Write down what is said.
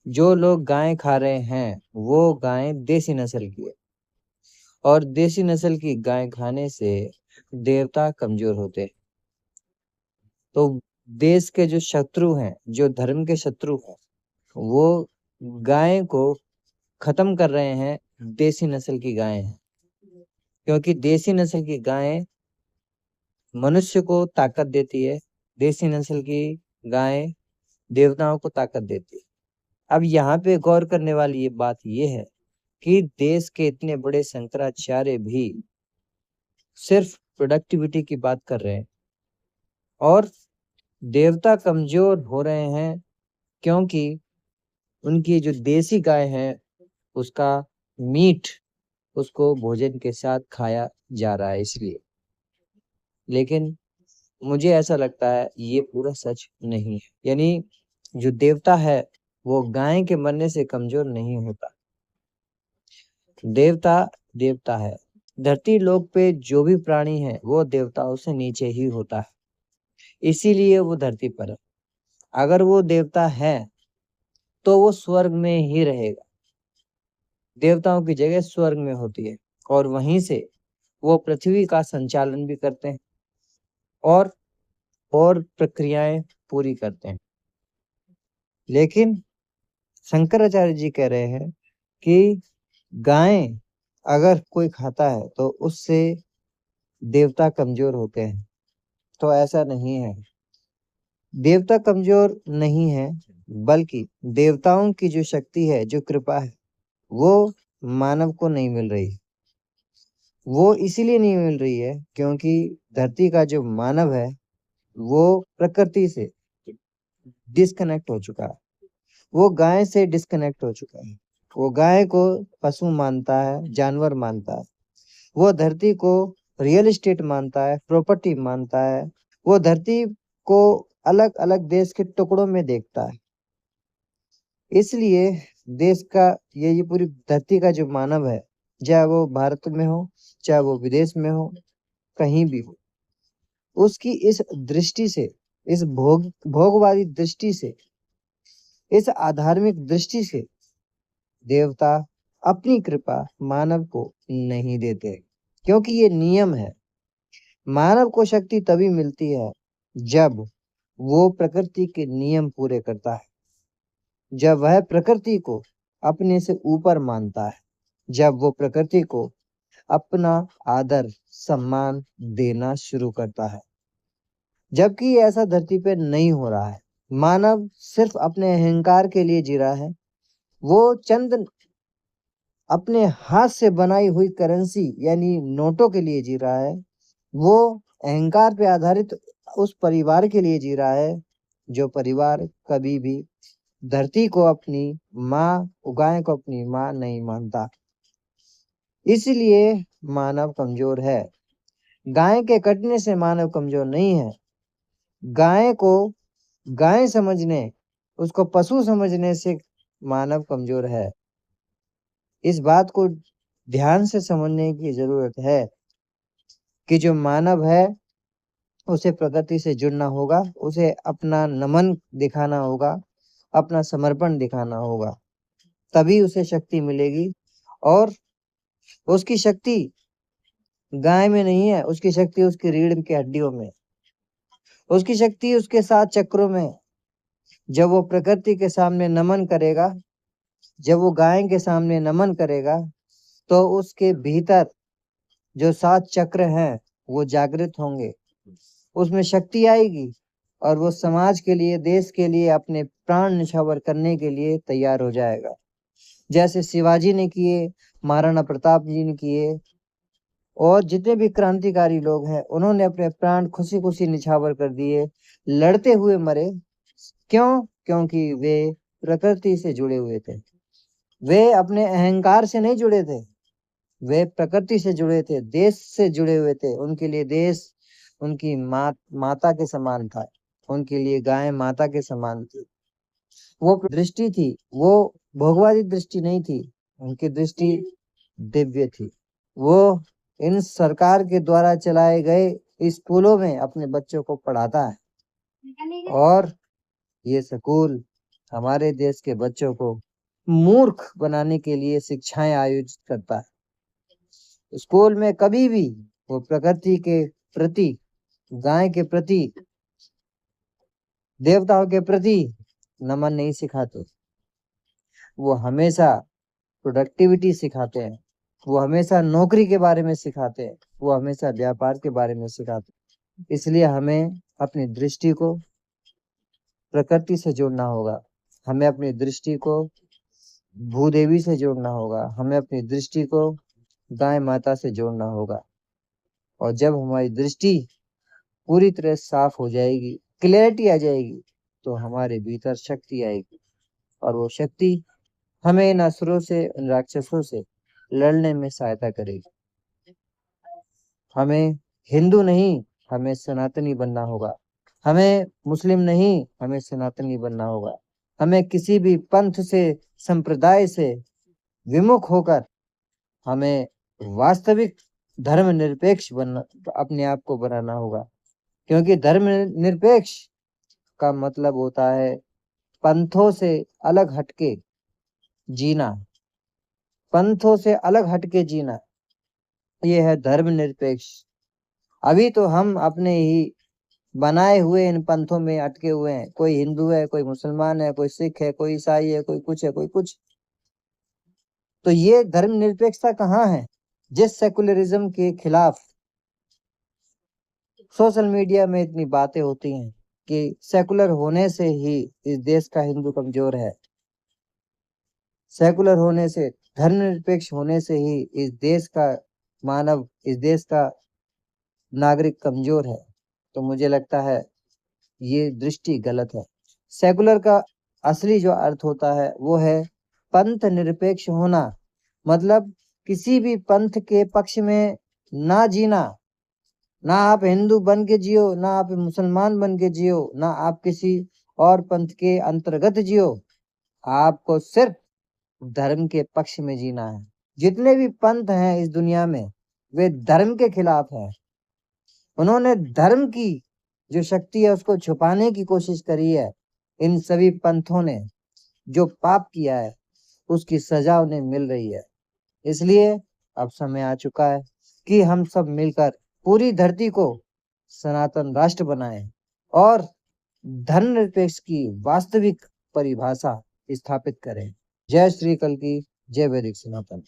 जो लोग गाय खा रहे हैं वो गाय देसी नस्ल की है, और देसी नस्ल की गाय खाने से देवता कमजोर होते हैं। तो देश के जो शत्रु हैं, जो धर्म के शत्रु हैं, वो गाय को खत्म कर रहे हैं। देसी नस्ल की गाय हैं, क्योंकि देसी नस्ल की गाय मनुष्य को ताकत देती है। देसी नस्ल की गाय देवताओं को ताकत देती है। अब यहाँ पे गौर करने वाली ये बात ये है कि देश के इतने बड़े शंकराचार्य भी सिर्फ प्रोडक्टिविटी की बात कर रहे हैं, और देवता कमजोर हो रहे हैं क्योंकि उनकी जो देसी गाय है उसका मीट उसको भोजन के साथ खाया जा रहा है इसलिए। लेकिन मुझे ऐसा लगता है ये पूरा सच नहीं है। यानी जो देवता है वो गाय के मरने से कमजोर नहीं होता। देवता देवता है। धरती लोक पे जो भी प्राणी है वो देवताओं से नीचे ही होता है, इसीलिए वो धरती पर है। अगर वो देवता है तो वो स्वर्ग में ही रहेगा। देवताओं की जगह स्वर्ग में होती है, और वहीं से वो पृथ्वी का संचालन भी करते हैं और प्रक्रियाएं पूरी करते हैं। लेकिन शंकराचार्य जी कह रहे हैं कि गाय अगर कोई खाता है तो उससे देवता कमजोर होते हैं। तो ऐसा नहीं है। देवता कमजोर नहीं है, बल्कि देवताओं की जो शक्ति है, जो कृपा है, वो मानव को नहीं मिल रही। वो इसीलिए नहीं मिल रही है क्योंकि धरती का जो मानव है वो प्रकृति से डिस्कनेक्ट हो चुका है। वो गाय से डिस्कनेक्ट हो चुका है। वो गाय को पशु मानता है, जानवर मानता है। वो धरती को रियल एस्टेट मानता है, प्रॉपर्टी मानता है। वो धरती को अलग अलग देश के टुकड़ों में देखता है। इसलिए देश का ये पूरी धरती का जो मानव है, चाहे वो भारत में हो, चाहे वो विदेश में हो, कहीं भी हो, उसकी इस दृष्टि से, इस भोगवादी दृष्टि से, इस आधार्मिक दृष्टि से देवता अपनी कृपा मानव को नहीं देते, क्योंकि ये नियम है। मानव को शक्ति तभी मिलती है जब वो प्रकृति के नियम पूरे करता है, जब वह प्रकृति को अपने से ऊपर मानता है, जब वो प्रकृति को अपना आदर सम्मान देना शुरू करता है। जबकि ऐसा धरती पे नहीं हो रहा है। मानव सिर्फ अपने अहंकार के लिए जी रहा है। वो चंद अपने हाथ से बनाई हुई करेंसी यानी नोटों के लिए जी रहा है। वो अहंकार पे आधारित उस परिवार के लिए जी रहा है जो परिवार कभी भी धरती को अपनी माँ, गाय को अपनी माँ नहीं मानता। इसलिए मानव कमजोर है। गाय के कटने से मानव कमजोर नहीं है। गाय को गाय समझने, उसको पशु समझने से मानव कमजोर है। इस बात को ध्यान से समझने की जरूरत है कि जो मानव है उसे प्रकृति से जुड़ना होगा, उसे अपना नमन दिखाना होगा, अपना समर्पण दिखाना होगा, तभी उसे शक्ति मिलेगी। और उसकी शक्ति गाय में नहीं है, उसकी शक्ति उसकी रीढ़ की हड्डियों में, उसकी शक्ति उसके 7 चक्रों में। जब वो प्रकृति के सामने नमन करेगा, जब वो गाय के सामने नमन करेगा, तो उसके भीतर जो 7 चक्र हैं वो जागृत होंगे, उसमें शक्ति आएगी, और वो समाज के लिए, देश के लिए अपने प्राण न्यौछावर करने के लिए तैयार हो जाएगा। जैसे शिवाजी ने किए, महाराणा प्रताप जी ने किए, और जितने भी क्रांतिकारी लोग हैं उन्होंने अपने प्राण खुशी खुशी निछावर कर दिए, लड़ते हुए मरे। क्यों? क्योंकि वे प्रकृति से जुड़े हुए थे। वे अपने अहंकार से नहीं जुड़े थे, वे प्रकृति से जुड़े थे, देश से जुड़े हुए थे। उनके लिए देश उनकी माता के समान था, उनके लिए गाय माता के समान थी। वो दृष्टि थी, वो भोगवादी दृष्टि नहीं थी, उनकी दृष्टि दिव्य थी। वो इन सरकार के द्वारा चलाए गए स्कूलों में अपने बच्चों को पढ़ाता है, और ये स्कूल हमारे देश के बच्चों को मूर्ख बनाने के लिए शिक्षाएं आयोजित करता है। स्कूल में कभी भी वो प्रकृति के प्रति, गाय के प्रति, देवताओं के प्रति नमन नहीं सिखाते। वो हमेशा प्रोडक्टिविटी सिखाते हैं, वो हमेशा नौकरी के बारे में सिखाते हैं, वो हमेशा व्यापार के बारे में सिखाते हैं। इसलिए हमें अपनी दृष्टि को प्रकृति से जोड़ना होगा, हमें अपनी दृष्टि को भूदेवी से जोड़ना होगा, हमें अपनी दृष्टि को गाय माता से जोड़ना होगा। और जब हमारी दृष्टि पूरी तरह साफ हो जाएगी, क्लैरिटी आ जाएगी, तो हमारे भीतर शक्ति आएगी, और वो शक्ति हमें इन असुरों से, इन राक्षसों से लड़ने में सहायता करेगी। हमें हिंदू नहीं, हमें सनातनी बनना होगा। हमें मुस्लिम नहीं, हमें सनातनी बनना होगा। हमें किसी भी पंथ से, संप्रदाय से विमुख होकर हमें वास्तविक धर्मनिरपेक्ष बनना, अपने आप को बनाना होगा। क्योंकि धर्मनिरपेक्ष का मतलब होता है पंथों से अलग हटके जीना, पंथों से अलग हटके जीना, ये है धर्मनिरपेक्ष। अभी तो हम अपने ही बनाए हुए इन पंथों में अटके हुए हैं। कोई हिंदू है, कोई मुसलमान है, कोई सिख है, कोई ईसाई है, कोई कुछ है, कोई कुछ। तो ये धर्मनिरपेक्षता कहाँ है? जिस सेकुलरिज्म के खिलाफ सोशल मीडिया में इतनी बातें होती हैं कि सेकुलर होने से ही इस देश का हिंदू कमजोर है, सेकुलर होने से, धर्मनिरपेक्ष होने से ही इस देश का मानव, इस देश का नागरिक कमजोर है। तो मुझे लगता है ये दृष्टि गलत है। सेकुलर का असली जो अर्थ होता है वो है पंथ निरपेक्ष होना, मतलब किसी भी पंथ के पक्ष में ना जीना। ना आप हिंदू बन के जियो, ना आप मुसलमान बन के जियो, ना आप किसी और पंथ के अंतर्गत जियो। आपको सिर्फ धर्म के पक्ष में जीना है। जितने भी पंथ हैं इस दुनिया में, वे धर्म के खिलाफ हैं। उन्होंने धर्म की जो शक्ति है उसको छुपाने की कोशिश करी है। इन सभी पंथों ने जो पाप किया है उसकी सजा उन्हें मिल रही है। इसलिए अब समय आ चुका है कि हम सब मिलकर पूरी धरती को सनातन राष्ट्र बनाएं और धर्मनिरपेक्ष की वास्तविक परिभाषा स्थापित करें। जय श्री कल की, जय वैदिक सनातन।